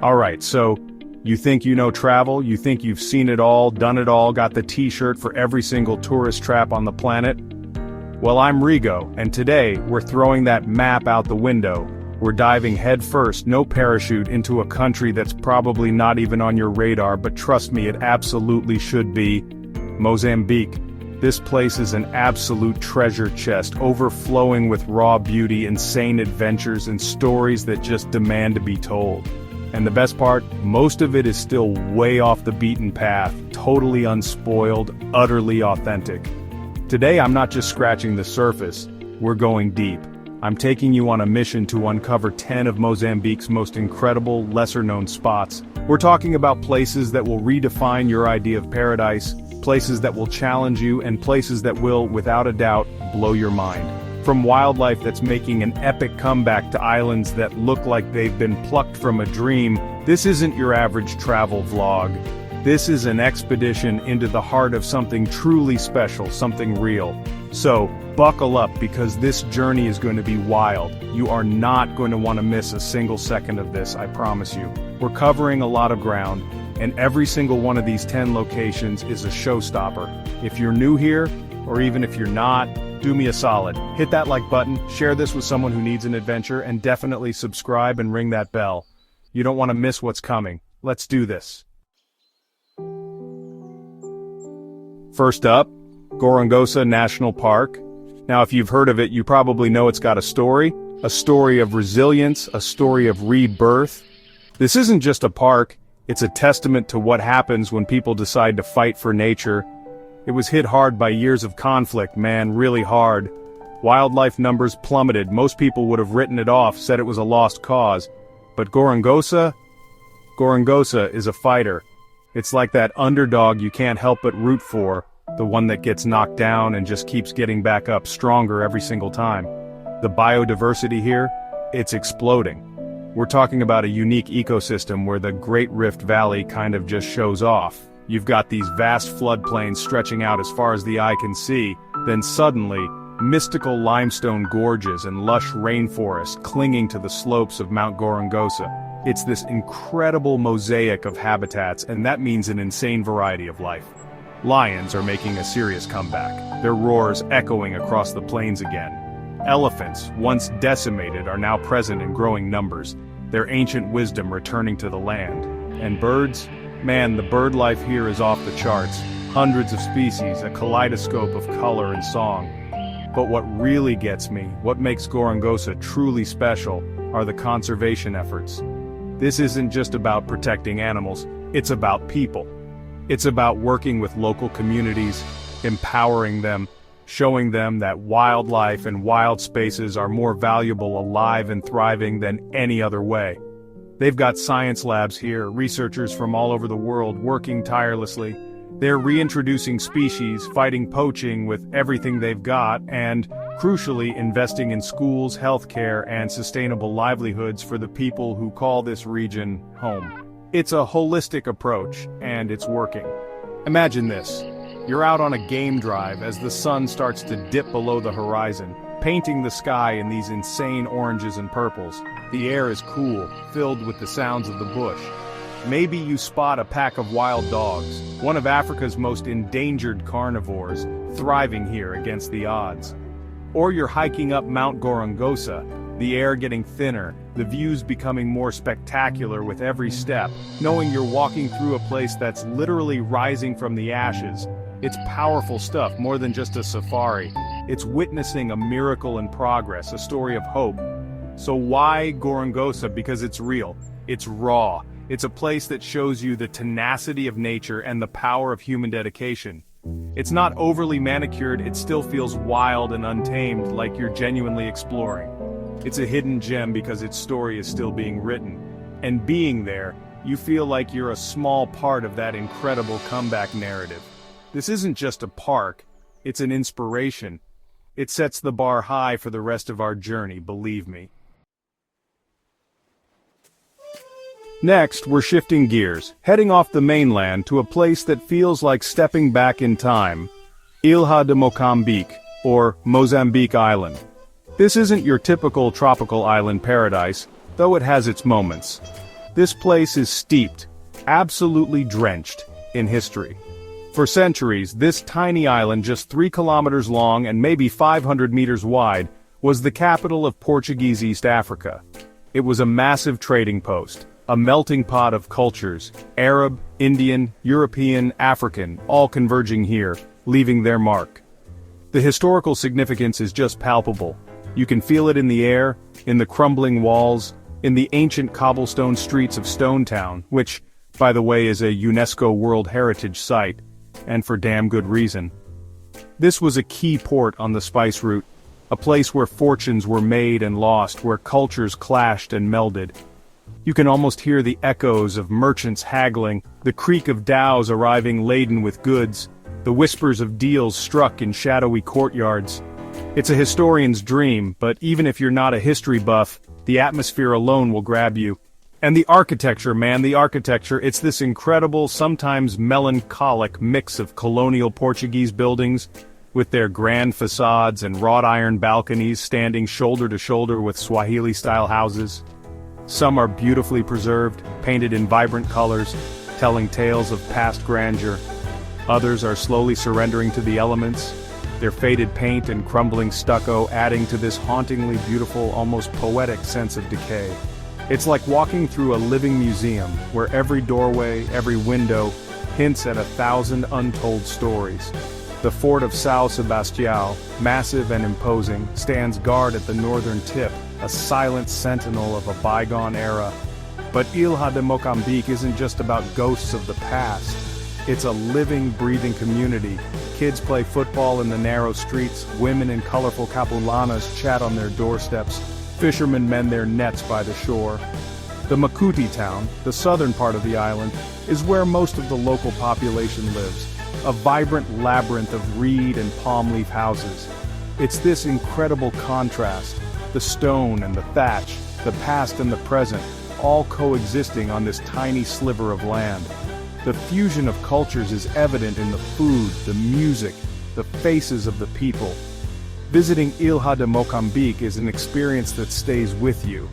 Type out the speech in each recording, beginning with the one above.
Alright, so, you think you know travel, you think you've seen it all, done it all, got the t-shirt for every single tourist trap on the planet? Well, I'm Rigo, and today, we're throwing that map out the window. We're diving headfirst, no parachute, into a country that's probably not even on your radar, but trust me, it absolutely should be. Mozambique. This place is an absolute treasure chest, overflowing with raw beauty, insane adventures, and stories that just demand to be told. And the best part, most of it is still way off the beaten path, totally unspoiled, utterly authentic. Today I'm not just scratching the surface, we're going deep. I'm taking you on a mission to uncover 10 of Mozambique's most incredible, lesser-known spots. We're talking about places that will redefine your idea of paradise, places that will challenge you, and places that will, without a doubt, blow your mind. From wildlife that's making an epic comeback to islands that look like they've been plucked from a dream, this isn't your average travel vlog. This is an expedition into the heart of something truly special, something real. So, buckle up because this journey is going to be wild. You are not going to want to miss a single second of this, I promise you. We're covering a lot of ground, and every single one of these 10 locations is a showstopper. If you're new here, or even if you're not, do me a solid. Hit that like button, share this with someone who needs an adventure, and definitely subscribe and ring that bell. You don't want to miss what's coming. Let's do this. First up, Gorongosa National Park. Now if you've heard of it, you probably know it's got a story of resilience, a story of rebirth. This isn't just a park, it's a testament to what happens when people decide to fight for nature. It was hit hard by years of conflict, man, really hard. Wildlife numbers plummeted, most people would have written it off, said it was a lost cause. But Gorongosa is a fighter. It's like that underdog you can't help but root for, the one that gets knocked down and just keeps getting back up stronger every single time. The biodiversity here, it's exploding. We're talking about a unique ecosystem where the Great Rift Valley kind of just shows off. You've got these vast floodplains stretching out as far as the eye can see, then suddenly, mystical limestone gorges and lush rainforest clinging to the slopes of Mount Gorongosa. It's this incredible mosaic of habitats, and that means an insane variety of life. Lions are making a serious comeback, their roars echoing across the plains again. Elephants, once decimated, are now present in growing numbers, their ancient wisdom returning to the land. And birds? Man, the bird life here is off the charts. Hundreds of species, a kaleidoscope of color and song. But what really gets me, what makes Gorongosa truly special, are the conservation efforts. This isn't just about protecting animals, it's about people. It's about working with local communities, empowering them, showing them that wildlife and wild spaces are more valuable alive and thriving than any other way. They've got science labs here, researchers from all over the world working tirelessly. They're reintroducing species, fighting poaching with everything they've got, and, crucially, investing in schools, healthcare, and sustainable livelihoods for the people who call this region home. It's a holistic approach, and it's working. Imagine this. You're out on a game drive as the sun starts to dip below the horizon, painting the sky in these insane oranges and purples. The air is cool, filled with the sounds of the bush. Maybe you spot a pack of wild dogs, one of Africa's most endangered carnivores, thriving here against the odds. Or you're hiking up Mount Gorongosa, the air getting thinner, the views becoming more spectacular with every step, knowing you're walking through a place that's literally rising from the ashes. It's powerful stuff, more than just a safari. It's witnessing a miracle in progress, a story of hope. So why Gorongosa? Because it's real. It's raw. It's a place that shows you the tenacity of nature and the power of human dedication. It's not overly manicured, it still feels wild and untamed, like you're genuinely exploring. It's a hidden gem because its story is still being written. And being there, you feel like you're a small part of that incredible comeback narrative. This isn't just a park, it's an inspiration. It sets the bar high for the rest of our journey, believe me. Next, we're shifting gears, heading off the mainland to a place that feels like stepping back in time. Ilha de Mozambique, or Mozambique Island. This isn't your typical tropical island paradise, though it has its moments. This place is steeped, absolutely drenched, in history. For centuries, this tiny island, just 3 kilometers long and maybe 500 meters wide, was the capital of Portuguese East Africa. It was a massive trading post, a melting pot of cultures, Arab, Indian, European, African, all converging here, leaving their mark. The historical significance is just palpable. You can feel it in the air, in the crumbling walls, in the ancient cobblestone streets of Stone Town, which, by the way, is a UNESCO World Heritage Site, and for damn good reason. This was a key port on the spice route, a place where fortunes were made and lost, where cultures clashed and melded. You can almost hear the echoes of merchants haggling, the creak of dhows arriving laden with goods, the whispers of deals struck in shadowy courtyards. It's a historian's dream, but even if you're not a history buff, the atmosphere alone will grab you. And the architecture, man, the architecture, it's this incredible, sometimes melancholic mix of colonial Portuguese buildings, with their grand facades and wrought iron balconies standing shoulder to shoulder with Swahili-style houses. Some are beautifully preserved, painted in vibrant colors, telling tales of past grandeur. Others are slowly surrendering to the elements, their faded paint and crumbling stucco adding to this hauntingly beautiful, almost poetic sense of decay. It's like walking through a living museum, where every doorway, every window, hints at 1,000 untold stories. The fort of São Sebastião, massive and imposing, stands guard at the northern tip, a silent sentinel of a bygone era. But Ilha de Mozambique isn't just about ghosts of the past. It's a living, breathing community. Kids play football in the narrow streets, women in colorful capulanas chat on their doorsteps, fishermen mend their nets by the shore. The Makuti town, the southern part of the island, is where most of the local population lives, a vibrant labyrinth of reed and palm leaf houses. It's this incredible contrast, the stone and the thatch, the past and the present, all coexisting on this tiny sliver of land. The fusion of cultures is evident in the food, the music, the faces of the people. Visiting Ilha de Mozambique is an experience that stays with you.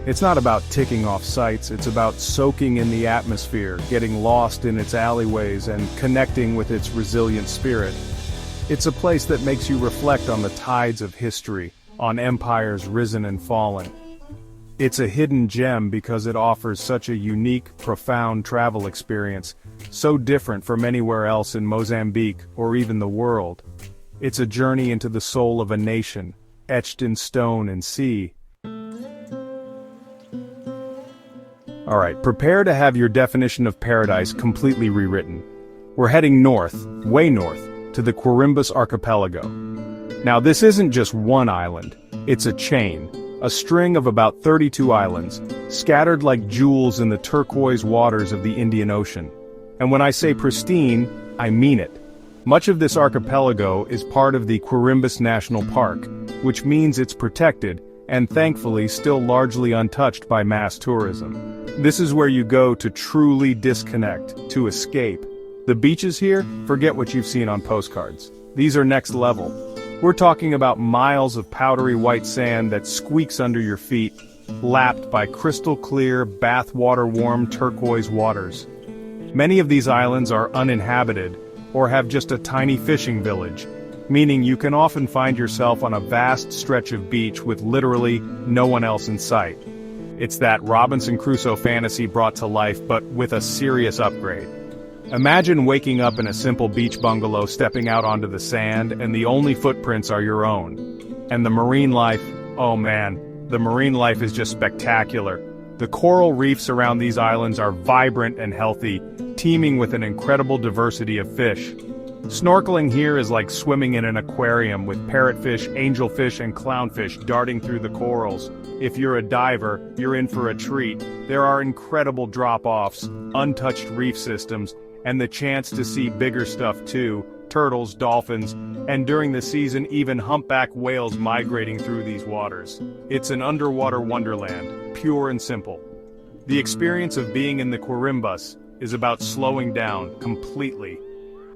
It's not about ticking off sites, it's about soaking in the atmosphere, getting lost in its alleyways and connecting with its resilient spirit. It's a place that makes you reflect on the tides of history, on empires risen and fallen. It's a hidden gem because it offers such a unique, profound travel experience, so different from anywhere else in Mozambique or even the world. It's a journey into the soul of a nation, etched in stone and sea. Alright, prepare to have your definition of paradise completely rewritten. We're heading north, way north, to the Quirimbas archipelago. Now this isn't just one island, it's a chain, a string of about 32 islands, scattered like jewels in the turquoise waters of the Indian Ocean. And when I say pristine, I mean it. Much of this archipelago is part of the Quirimbas National Park, which means it's protected, and thankfully still largely untouched by mass tourism. This is where you go to truly disconnect, to escape. The beaches here, forget what you've seen on postcards. These are next level. We're talking about miles of powdery white sand that squeaks under your feet, lapped by crystal clear, bathwater-warm turquoise waters. Many of these islands are uninhabited, or have just a tiny fishing village, meaning you can often find yourself on a vast stretch of beach with literally no one else in sight. It's that Robinson Crusoe fantasy brought to life, but with a serious upgrade. Imagine waking up in a simple beach bungalow, stepping out onto the sand, and the only footprints are your own. And the marine life, oh man, the marine life is just spectacular. The coral reefs around these islands are vibrant and healthy, teeming with an incredible diversity of fish. Snorkeling here is like swimming in an aquarium with parrotfish, angelfish, and clownfish darting through the corals. If you're a diver, you're in for a treat. There are incredible drop-offs, untouched reef systems, and the chance to see bigger stuff too, turtles, dolphins, and during the season even humpback whales migrating through these waters. It's an underwater wonderland, pure and simple. The experience of being in the Quirimbas is about slowing down completely.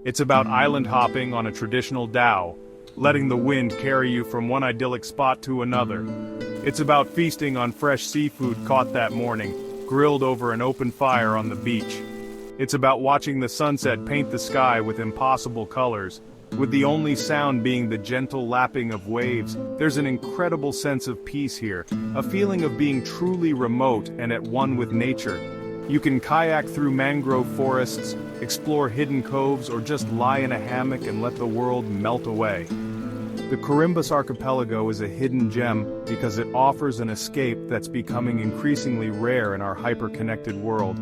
It's about island hopping on a traditional dhow, letting the wind carry you from one idyllic spot to another. It's about feasting on fresh seafood caught that morning, grilled over an open fire on the beach. It's about watching the sunset paint the sky with impossible colors, with the only sound being the gentle lapping of waves. There's an incredible sense of peace here, a feeling of being truly remote and at one with nature. You can kayak through mangrove forests, explore hidden coves, or just lie in a hammock and let the world melt away. The Carimbos archipelago is a hidden gem because it offers an escape that's becoming increasingly rare in our hyper-connected world.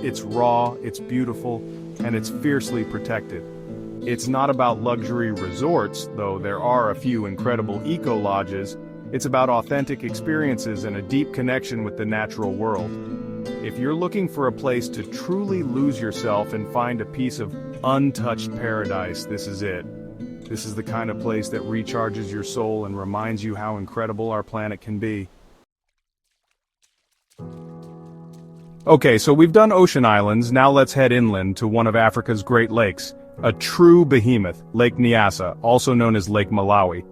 It's raw, it's beautiful, and it's fiercely protected. It's not about luxury resorts, though there are a few incredible eco-lodges. It's about authentic experiences and a deep connection with the natural world. If you're looking for a place to truly lose yourself and find a piece of untouched paradise, this is it. This is the kind of place that recharges your soul and reminds you how incredible our planet can be. Okay, so we've done ocean islands, now let's head inland to one of Africa's Great Lakes. A true behemoth, Lake Nyasa, also known as Lake Malawi.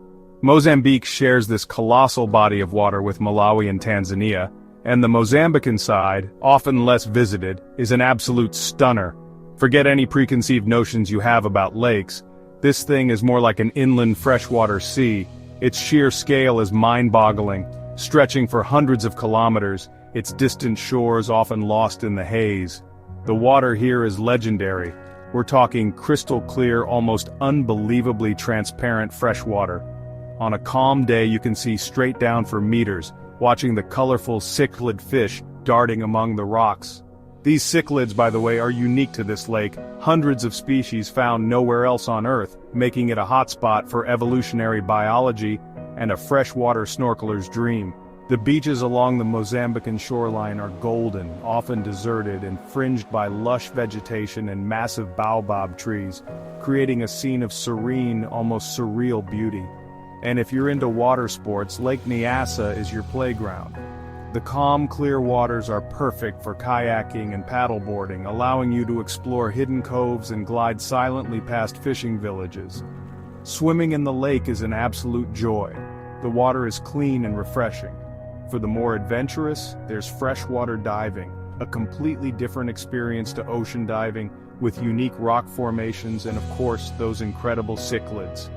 Mozambique shares this colossal body of water with Malawi and Tanzania, and the Mozambican side, often less visited, is an absolute stunner. Forget any preconceived notions you have about lakes. This thing is more like an inland freshwater sea. Its sheer scale is mind-boggling, stretching for hundreds of kilometers, its distant shores often lost in the haze. The water here is legendary. We're talking crystal clear, almost unbelievably transparent fresh water. On a calm day you can see straight down for meters, watching the colorful cichlid fish darting among the rocks. These cichlids, by the way, are unique to this lake, hundreds of species found nowhere else on Earth, making it a hotspot for evolutionary biology and a freshwater snorkeler's dream. The beaches along the Mozambican shoreline are golden, often deserted and fringed by lush vegetation and massive baobab trees, creating a scene of serene, almost surreal beauty. And if you're into water sports, Lake Nyasa is your playground. The calm, clear waters are perfect for kayaking and paddleboarding, allowing you to explore hidden coves and glide silently past fishing villages. Swimming in the lake is an absolute joy. The water is clean and refreshing. For the more adventurous, there's freshwater diving, a completely different experience to ocean diving, with unique rock formations and of course those incredible cichlids.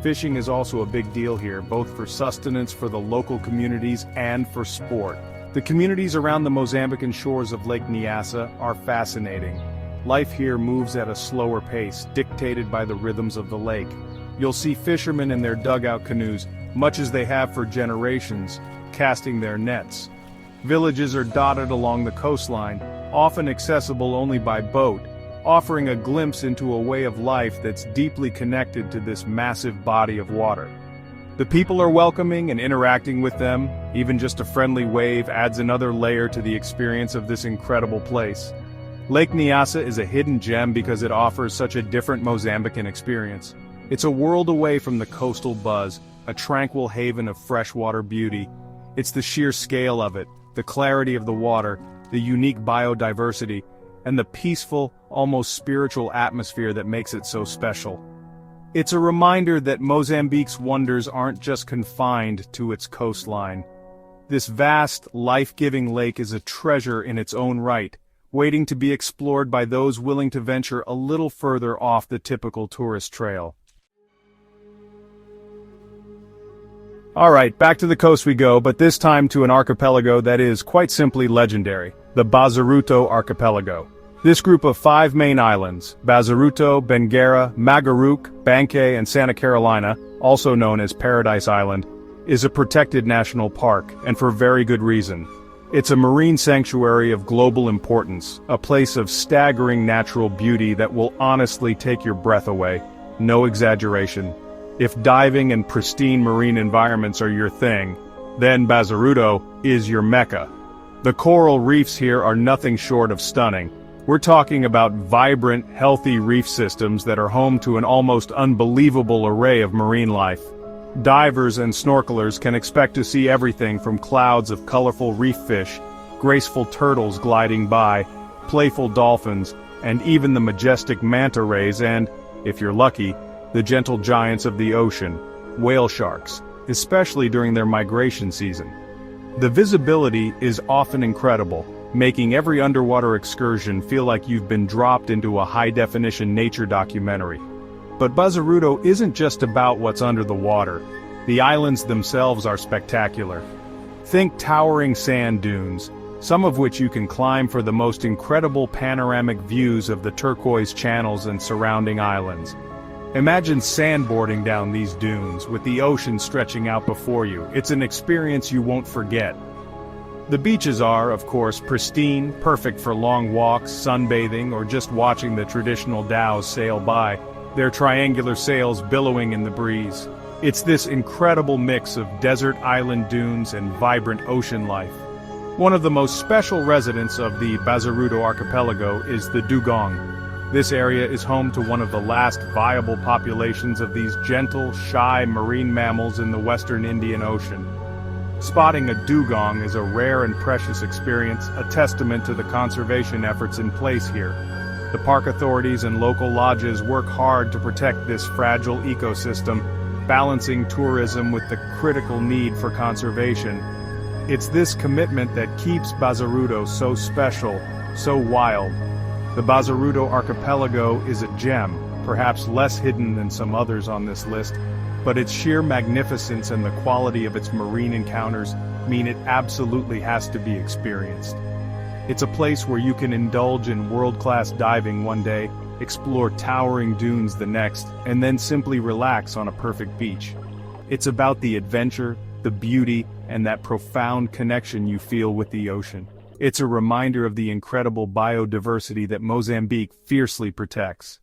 Fishing is also a big deal here, both for sustenance for the local communities and for sport. The communities around the Mozambican shores of Lake Nyasa are fascinating. Life here moves at a slower pace, dictated by the rhythms of the lake. You'll see fishermen in their dugout canoes, much as they have for generations, casting their nets. Villages are dotted along the coastline, often accessible only by boat, offering a glimpse into a way of life that's deeply connected to this massive body of water. The people are welcoming and interacting with them. Even just a friendly wave adds another layer to the experience of this incredible place. Lake Nyasa is a hidden gem because it offers such a different Mozambican experience. It's a world away from the coastal buzz, a tranquil haven of freshwater beauty. It's the sheer scale of it, the clarity of the water, the unique biodiversity, and the peaceful, almost spiritual atmosphere that makes it so special. It's a reminder that Mozambique's wonders aren't just confined to its coastline. This vast, life-giving lake is a treasure in its own right, waiting to be explored by those willing to venture a little further off the typical tourist trail. Alright, back to the coast we go, but this time to an archipelago that is quite simply legendary, the Bazaruto Archipelago. This group of 5 main islands, Bazaruto, Benguera, Magaruke, Bankay, and Santa Carolina, also known as Paradise Island, is a protected national park, and for very good reason. It's a marine sanctuary of global importance, a place of staggering natural beauty that will honestly take your breath away, no exaggeration. If diving and pristine marine environments are your thing, then Bazaruto is your mecca. The coral reefs here are nothing short of stunning. We're talking about vibrant, healthy reef systems that are home to an almost unbelievable array of marine life. Divers and snorkelers can expect to see everything from clouds of colorful reef fish, graceful turtles gliding by, playful dolphins, and even the majestic manta rays and, if you're lucky, the gentle giants of the ocean, whale sharks, especially during their migration season. The visibility is often incredible. making every underwater excursion feel like you've been dropped into a high-definition nature documentary. But Bazaruto isn't just about what's under the water. The islands themselves are spectacular. Think towering sand dunes, some of which you can climb for the most incredible panoramic views of the turquoise channels and surrounding islands. Imagine sandboarding down these dunes, with the ocean stretching out before you. It's an experience you won't forget. The beaches are, of course, pristine, perfect for long walks, sunbathing, or just watching the traditional dhows sail by, their triangular sails billowing in the breeze. It's this incredible mix of desert island dunes and vibrant ocean life. One of the most special residents of the Bazaruto archipelago is the dugong. This area is home to one of the last viable populations of these gentle, shy marine mammals in the western Indian Ocean. Spotting a dugong is a rare and precious experience, a testament to the conservation efforts in place here. The park authorities and local lodges work hard to protect this fragile ecosystem, balancing tourism with the critical need for conservation. It's this commitment that keeps Bazaruto so special, so wild. The Bazaruto archipelago is a gem, perhaps less hidden than some others on this list, but its sheer magnificence and the quality of its marine encounters mean it absolutely has to be experienced. It's a place where you can indulge in world-class diving one day, explore towering dunes the next, and then simply relax on a perfect beach. It's about the adventure, the beauty, and that profound connection you feel with the ocean. It's a reminder of the incredible biodiversity that Mozambique fiercely protects.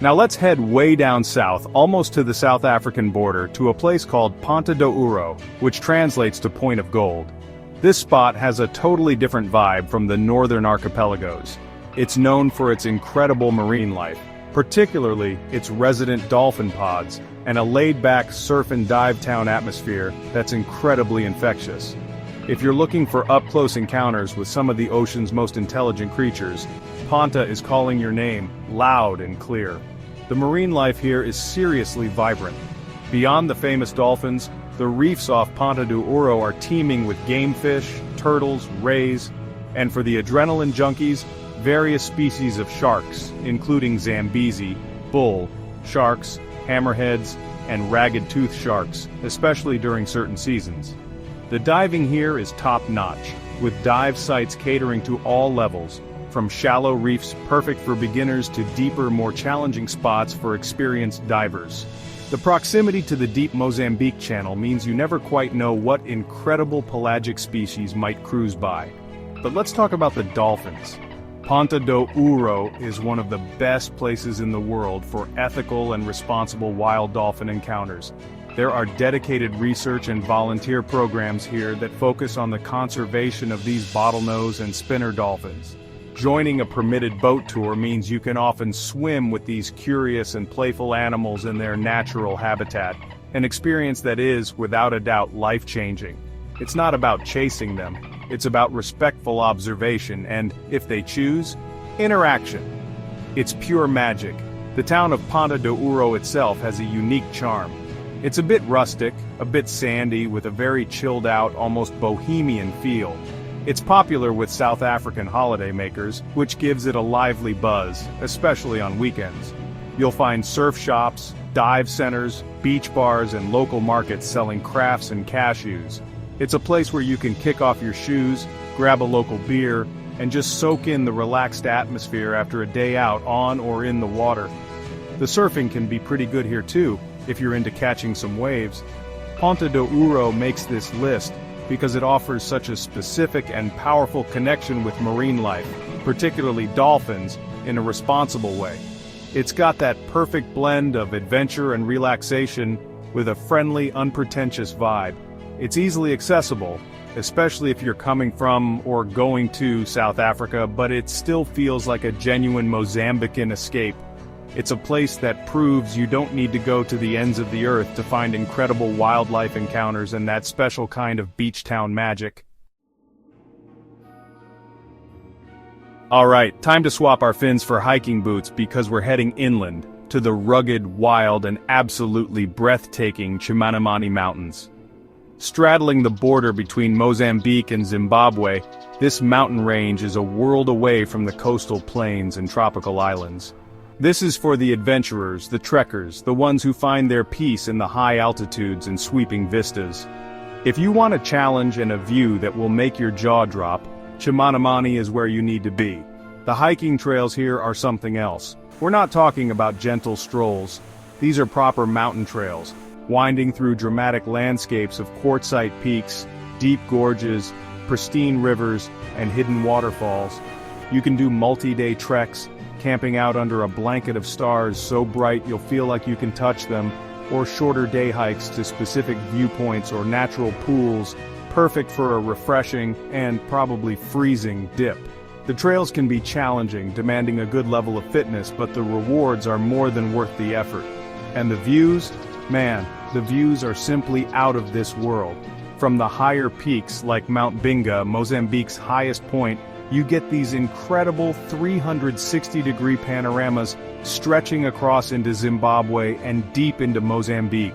Now let's head way down south, almost to the South African border, to a place called Ponta do Ouro, which translates to Point of Gold. This spot has a totally different vibe from the northern archipelagos. It's known for its incredible marine life, particularly its resident dolphin pods, and a laid-back surf and dive town atmosphere that's incredibly infectious. If you're looking for up-close encounters with some of the ocean's most intelligent creatures, Ponta is calling your name, loud and clear. The marine life here is seriously vibrant. Beyond the famous dolphins, the reefs off Ponta do Ouro are teeming with game fish, turtles, rays, and for the adrenaline junkies, various species of sharks, including Zambezi, bull, sharks, hammerheads, and ragged-toothed sharks, especially during certain seasons. The diving here is top-notch, with dive sites catering to all levels, from shallow reefs perfect for beginners to deeper, more challenging spots for experienced divers. The proximity to the deep Mozambique channel means you never quite know what incredible pelagic species might cruise by. But let's talk about the dolphins. Ponta do Ouro is one of the best places in the world for ethical and responsible wild dolphin encounters. There are dedicated research and volunteer programs here that focus on the conservation of these bottlenose and spinner dolphins. Joining a permitted boat tour means you can often swim with these curious and playful animals in their natural habitat, an experience that is, without a doubt, life-changing. It's not about chasing them, it's about respectful observation and, if they choose, interaction. It's pure magic. The town of Ponta do Ouro itself has a unique charm. It's a bit rustic, a bit sandy, with a very chilled-out, almost bohemian feel. It's popular with South African holidaymakers, which gives it a lively buzz, especially on weekends. You'll find surf shops, dive centers, beach bars, and local markets selling crafts and cashews. It's a place where you can kick off your shoes, grab a local beer, and just soak in the relaxed atmosphere after a day out on or in the water. The surfing can be pretty good here too, if you're into catching some waves. Ponta do Ouro makes this list because it offers such a specific and powerful connection with marine life, particularly dolphins, in a responsible way. It's got that perfect blend of adventure and relaxation with a friendly, unpretentious vibe. It's easily accessible, especially if you're coming from or going to South Africa, but it still feels like a genuine Mozambican escape. It's a place that proves you don't need to go to the ends of the earth to find incredible wildlife encounters and that special kind of beach town magic. Alright, time to swap our fins for hiking boots because we're heading inland, to the rugged, wild, and absolutely breathtaking Chimanimani Mountains. Straddling the border between Mozambique and Zimbabwe, this mountain range is a world away from the coastal plains and tropical islands. This is for the adventurers, the trekkers, the ones who find their peace in the high altitudes and sweeping vistas. If you want a challenge and a view that will make your jaw drop, Chimanimani is where you need to be. The hiking trails here are something else. We're not talking about gentle strolls. These are proper mountain trails, winding through dramatic landscapes of quartzite peaks, deep gorges, pristine rivers, and hidden waterfalls. You can do multi-day treks, camping out under a blanket of stars so bright you'll feel like you can touch them, or shorter day hikes to specific viewpoints or natural pools, perfect for a refreshing and probably freezing dip. The trails can be challenging, demanding a good level of fitness, but the rewards are more than worth the effort. And the views? Man, the views are simply out of this world. From the higher peaks like Mount Binga, Mozambique's highest point, you get these incredible 360-degree panoramas stretching across into Zimbabwe and deep into Mozambique.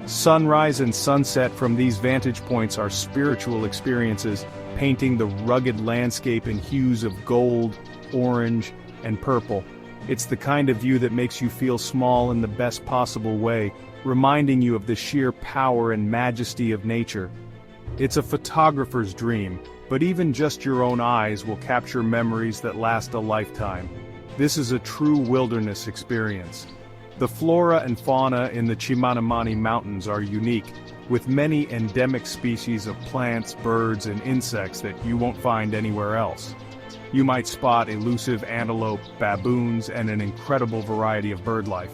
Sunrise and sunset from these vantage points are spiritual experiences, painting the rugged landscape in hues of gold, orange, and purple. It's the kind of view that makes you feel small in the best possible way, reminding you of the sheer power and majesty of nature. It's a photographer's dream, but even just your own eyes will capture memories that last a lifetime. This is a true wilderness experience. The flora and fauna in the Chimanimani Mountains are unique, with many endemic species of plants, birds, and insects that you won't find anywhere else. You might spot elusive antelope, baboons, and an incredible variety of bird life.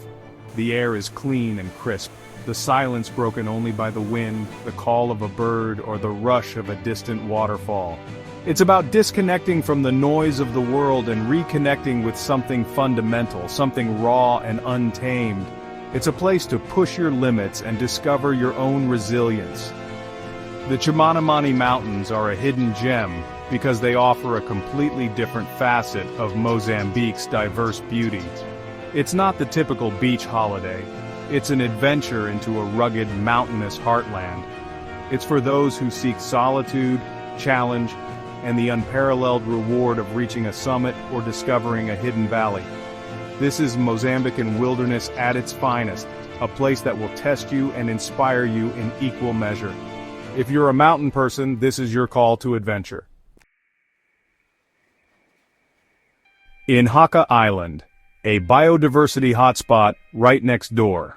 The air is clean and crisp, the silence broken only by the wind, the call of a bird, or the rush of a distant waterfall. It's about disconnecting from the noise of the world and reconnecting with something fundamental, something raw and untamed. It's a place to push your limits and discover your own resilience. The Chimanimani Mountains are a hidden gem because they offer a completely different facet of Mozambique's diverse beauty. It's not the typical beach holiday. It's an adventure into a rugged, mountainous heartland. It's for those who seek solitude, challenge, and the unparalleled reward of reaching a summit or discovering a hidden valley. This is Mozambican wilderness at its finest, a place that will test you and inspire you in equal measure. If you're a mountain person, this is your call to adventure. In Haka Island, a biodiversity hotspot right next door.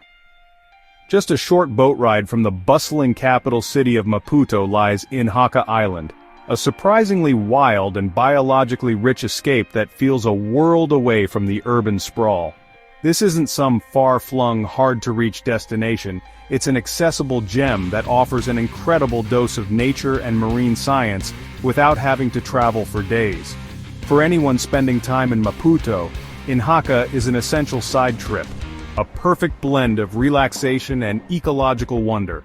Just a short boat ride from the bustling capital city of Maputo lies Haka Island, a surprisingly wild and biologically rich escape that feels a world away from the urban sprawl. This isn't some far-flung, hard-to-reach destination, it's an accessible gem that offers an incredible dose of nature and marine science without having to travel for days. For anyone spending time in Maputo, Haka is an essential side trip, a perfect blend of relaxation and ecological wonder.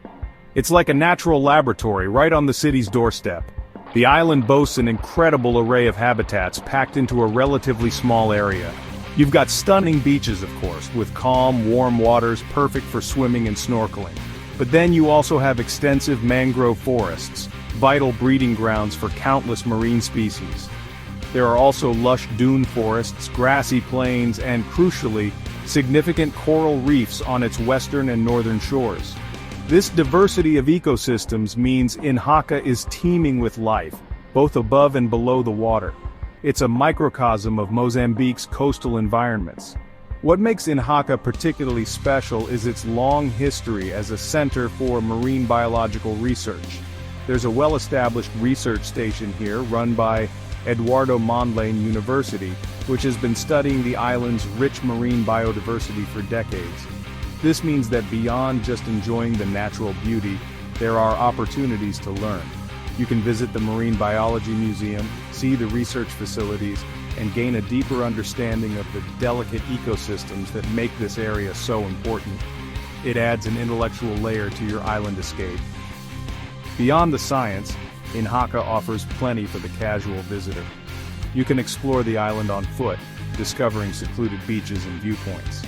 It's like a natural laboratory right on the city's doorstep. The island boasts an incredible array of habitats packed into a relatively small area. You've got stunning beaches, of course, with calm, warm waters perfect for swimming and snorkeling. But then you also have extensive mangrove forests, vital breeding grounds for countless marine species. There are also lush dune forests, grassy plains, and crucially, significant coral reefs on its western and northern shores. This diversity of ecosystems means Haka is teeming with life, both above and below the water. It's a microcosm of Mozambique's coastal environments. What makes Haka particularly special is its long history as a center for marine biological research. There's a well-established research station here run by Eduardo Mondlane University, which has been studying the island's rich marine biodiversity for decades. This means that beyond just enjoying the natural beauty, there are opportunities to learn. You can visit the Marine Biology Museum, see the research facilities, and gain a deeper understanding of the delicate ecosystems that make this area so important. It adds an intellectual layer to your island escape. Beyond the science, Haka offers plenty for the casual visitor. You can explore the island on foot, discovering secluded beaches and viewpoints.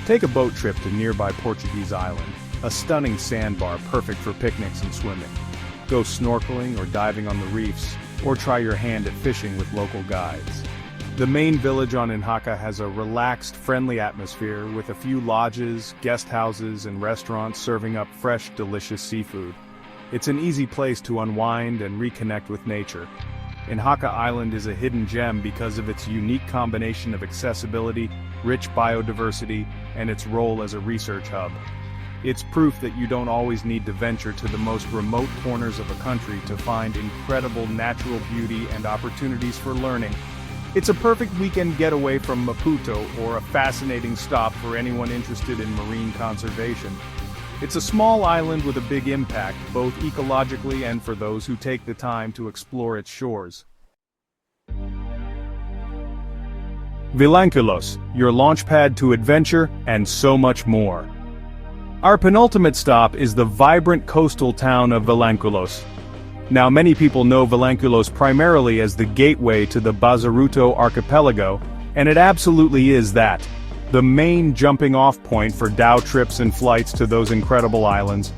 Take a boat trip to nearby Portuguese Island, a stunning sandbar perfect for picnics and swimming. Go snorkeling or diving on the reefs, or try your hand at fishing with local guides. The main village on Inhaka has a relaxed, friendly atmosphere with a few lodges, guest houses, and restaurants serving up fresh, delicious seafood. It's an easy place to unwind and reconnect with nature. Inhaka Island is a hidden gem because of its unique combination of accessibility, rich biodiversity, and its role as a research hub. It's proof that you don't always need to venture to the most remote corners of a country to find incredible natural beauty and opportunities for learning. It's a perfect weekend getaway from Maputo, or a fascinating stop for anyone interested in marine conservation. It's a small island with a big impact, both ecologically and for those who take the time to explore its shores. Vilanculos, your launchpad to adventure and so much more. Our penultimate stop is the vibrant coastal town of Vilanculos. Now, many people know Vilanculos primarily as the gateway to the Bazaruto archipelago, and it absolutely is that. The main jumping-off point for dhow trips and flights to those incredible islands.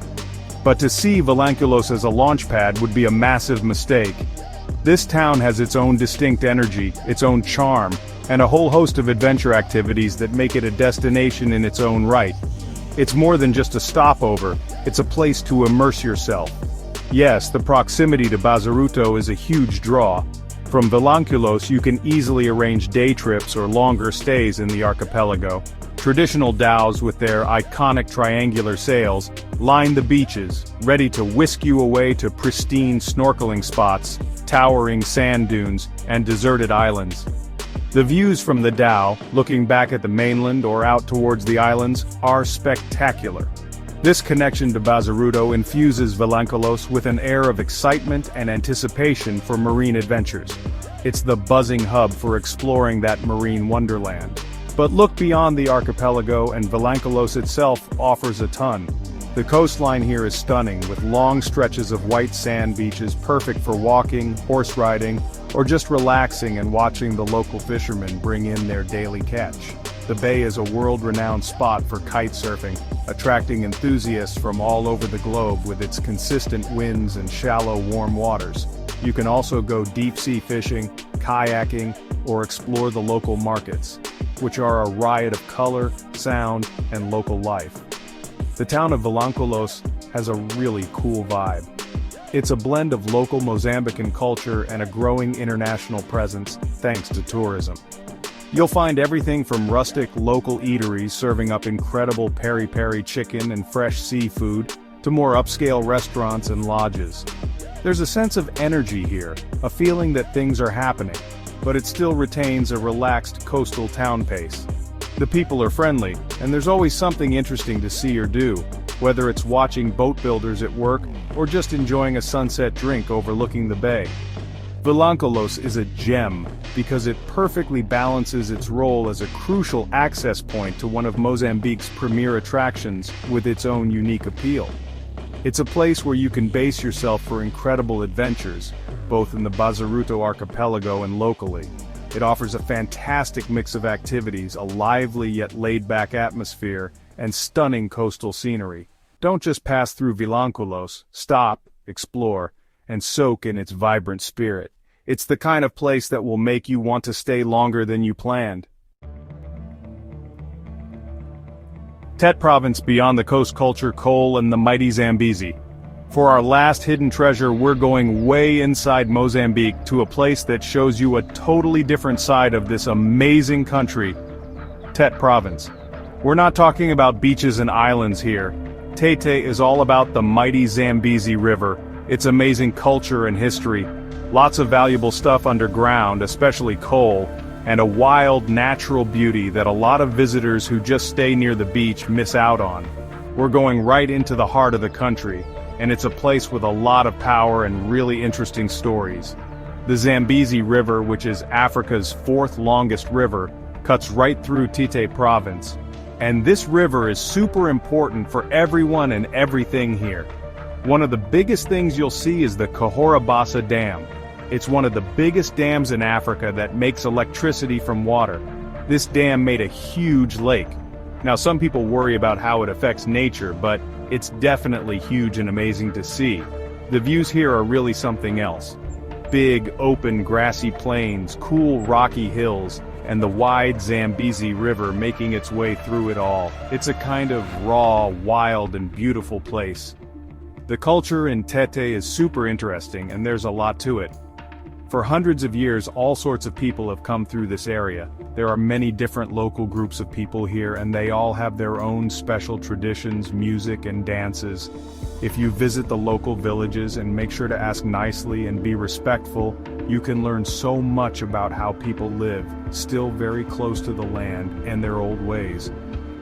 But to see Vilanculos as a launchpad would be a massive mistake. This town has its own distinct energy, its own charm, and a whole host of adventure activities that make it a destination in its own right. It's more than just a stopover, it's a place to immerse yourself. Yes, the proximity to Bazaruto is a huge draw. From Vilanculos you can easily arrange day trips or longer stays in the archipelago. Traditional dhows with their iconic triangular sails line the beaches, ready to whisk you away to pristine snorkeling spots, towering sand dunes, and deserted islands. The views from the dhow, looking back at the mainland or out towards the islands, are spectacular. This connection to Bazaruto infuses Vilanculos with an air of excitement and anticipation for marine adventures. It's the buzzing hub for exploring that marine wonderland. But look beyond the archipelago and Vilanculos itself offers a ton. The coastline here is stunning, with long stretches of white sand beaches perfect for walking, horse riding, or just relaxing and watching the local fishermen bring in their daily catch. The bay is a world-renowned spot for kite surfing, attracting enthusiasts from all over the globe with its consistent winds and shallow, warm waters. You can also go deep-sea fishing, kayaking, or explore the local markets, which are a riot of color, sound, and local life. The town of Vilanculos has a really cool vibe. It's a blend of local Mozambican culture and a growing international presence, thanks to tourism. You'll find everything from rustic local eateries serving up incredible peri-peri chicken and fresh seafood, to more upscale restaurants and lodges. There's a sense of energy here, a feeling that things are happening, but it still retains a relaxed coastal town pace. The people are friendly, and there's always something interesting to see or do, whether it's watching boat builders at work or just enjoying a sunset drink overlooking the bay. Vilanculos is a gem because it perfectly balances its role as a crucial access point to one of Mozambique's premier attractions with its own unique appeal. It's a place where you can base yourself for incredible adventures, both in the Bazaruto archipelago and locally. It offers a fantastic mix of activities, a lively yet laid-back atmosphere, and stunning coastal scenery. Don't just pass through Vilanculos, stop, explore, and soak in its vibrant spirit. It's the kind of place that will make you want to stay longer than you planned. Tet Province beyond the coast culture, coal, and the mighty Zambezi. For our last hidden treasure, we're going way inside Mozambique to a place that shows you a totally different side of this amazing country, Tet Province. We're not talking about beaches and islands here. Tete is all about the mighty Zambezi River, its amazing culture and history, lots of valuable stuff underground, especially coal, and a wild natural beauty that a lot of visitors who just stay near the beach miss out on. We're going right into the heart of the country, and it's a place with a lot of power and really interesting stories. The Zambezi River, which is Africa's fourth longest river, cuts right through Tete Province. And this river is super important for everyone and everything here. One of the biggest things you'll see is the Kahorabasa Dam. It's one of the biggest dams in Africa that makes electricity from water. This dam made a huge lake. Now some people worry about how it affects nature, but It's definitely huge and amazing to see. The views here are really something else. Big, open, grassy plains, cool, rocky hills, and the wide Zambezi River making its way through it all. It's a kind of raw, wild, and beautiful place. The culture in Tete is super interesting, and there's a lot to it. For hundreds of years, all sorts of people have come through this area. There are many different local groups of people here, and they all have their own special traditions, music, and dances. If you visit the local villages and make sure to ask nicely and be respectful, you can learn so much about how people live, still very close to the land and their old ways.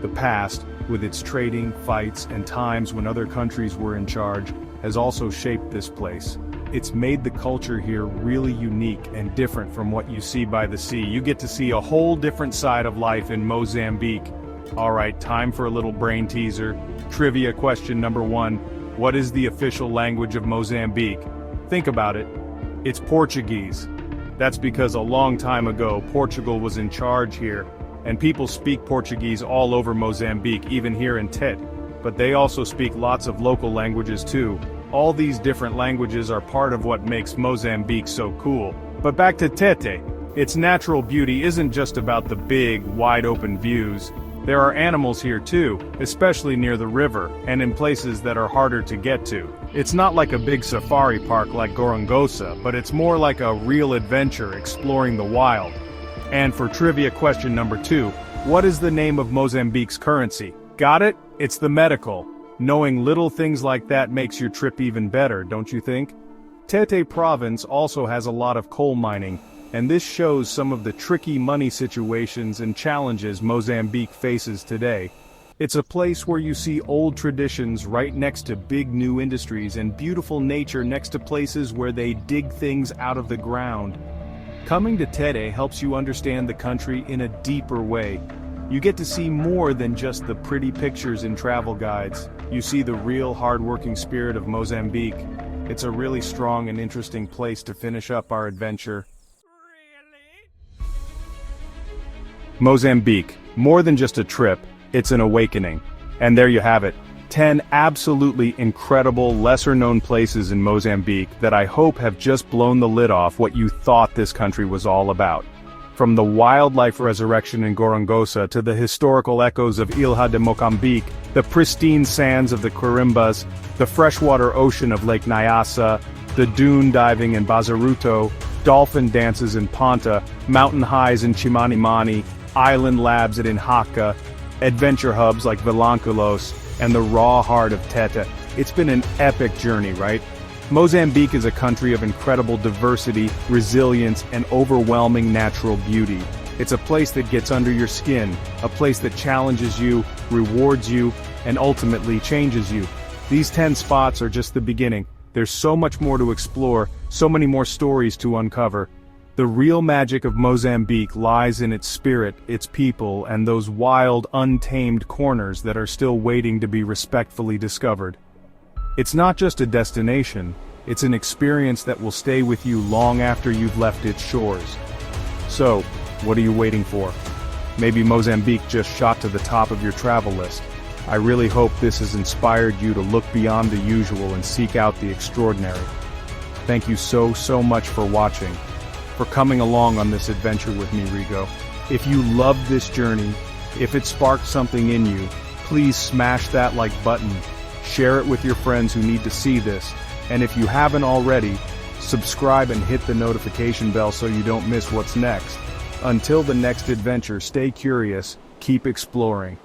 The past, with its trading, fights, and times when other countries were in charge, has also shaped this place. It's made the culture here really unique and different from what you see by the sea. You get to see a whole different side of life in Mozambique. Alright, time for a little brain teaser. Trivia question number 1. What is the official language of Mozambique? Think about it. It's Portuguese. That's because a long time ago, Portugal was in charge here, and people speak Portuguese all over Mozambique, even here in Tete. But they also speak lots of local languages too. All these different languages are part of what makes Mozambique so cool. But back to Tete. Its natural beauty isn't just about the big, wide-open views. There are animals here too, especially near the river, and in places that are harder to get to. It's not like a big safari park like Gorongosa, but it's more like a real adventure exploring the wild. And for trivia question number 2, what is the name of Mozambique's currency? Got it? It's the medical. Knowing little things like that makes your trip even better, don't you think? Tete province also has a lot of coal mining, and this shows some of the tricky money situations and challenges Mozambique faces today. It's a place where you see old traditions right next to big new industries and beautiful nature next to places where they dig things out of the ground. Coming to Tete helps you understand the country in a deeper way. You get to see more than just the pretty pictures in travel guides. You see the real hard-working spirit of Mozambique. It's a really strong and interesting place to finish up our adventure. Mozambique, more than just a trip, it's an awakening. And there you have it, 10 absolutely incredible lesser-known places in Mozambique that I hope have just blown the lid off what you thought this country was all about. From the wildlife resurrection in Gorongosa to the historical echoes of Ilha de Mocambique, the pristine sands of the Quirimbas, the freshwater ocean of Lake Nyasa, the dune diving in Bazaruto, dolphin dances in Ponta, mountain highs in Chimanimani, island labs at Inhaca, adventure hubs like Vilanculos, and the raw heart of Tete. It's been an epic journey, right? Mozambique is a country of incredible diversity, resilience, and overwhelming natural beauty. It's a place that gets under your skin, a place that challenges you, rewards you, and ultimately changes you. These 10 spots are just the beginning. There's so much more to explore, so many more stories to uncover. The real magic of Mozambique lies in its spirit, its people, and those wild, untamed corners that are still waiting to be respectfully discovered. It's not just a destination, it's an experience that will stay with you long after you've left its shores. So, what are you waiting for? Maybe Mozambique just shot to the top of your travel list. I really hope this has inspired you to look beyond the usual and seek out the extraordinary. Thank you so much for watching, for coming along on this adventure with me, Rigo. If you loved this journey, if it sparked something in you, please smash that like button. Share it with your friends who need to see this, and if you haven't already, subscribe and hit the notification bell so you don't miss what's next. Until the next adventure, stay curious, keep exploring.